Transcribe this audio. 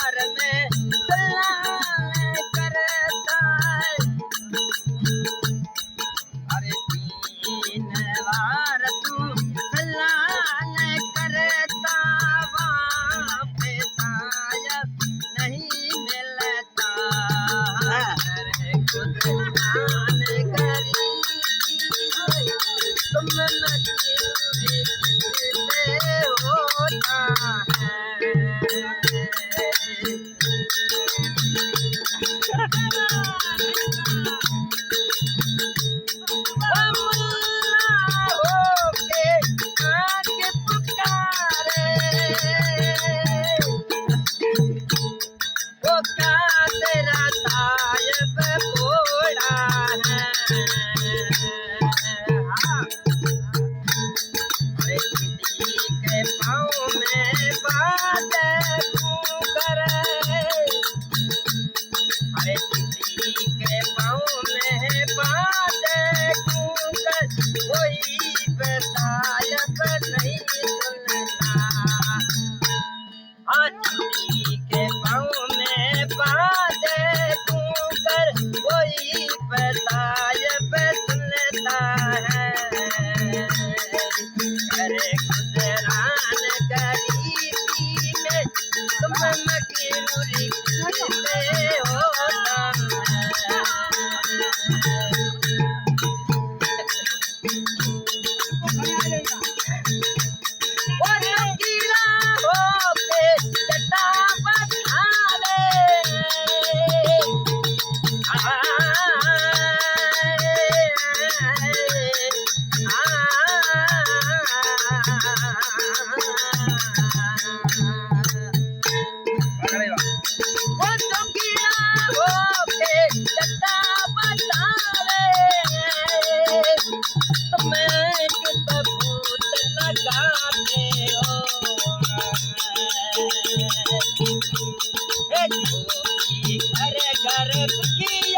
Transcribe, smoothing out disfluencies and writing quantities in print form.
वार में सलाह करता अरे 3 बार तू सलाह करता वहाँ पे शायद नहीं मिलता अरे गुजरान गरीबी तुम मजबूरी किससे होता है मुल्ला होके आके पुकारे वो क्या तेरा साहिब बूढ़ा है अरे किसी के पाँव में बाजे कुकर अरे किसी के पाँव में बाजे कुकर कोई बतायब नहीं सुनता हाँ किसी के पाँव में बाजे कुकर कोई बतायब सुनता है अरे गुजरान गरीबी में तुम मजबूरी किससे होता वो रंगीला होके जटा बधावे वो रंगीला होके जटा बधावे तुम्हें कित भूत लगाते हो घर घर की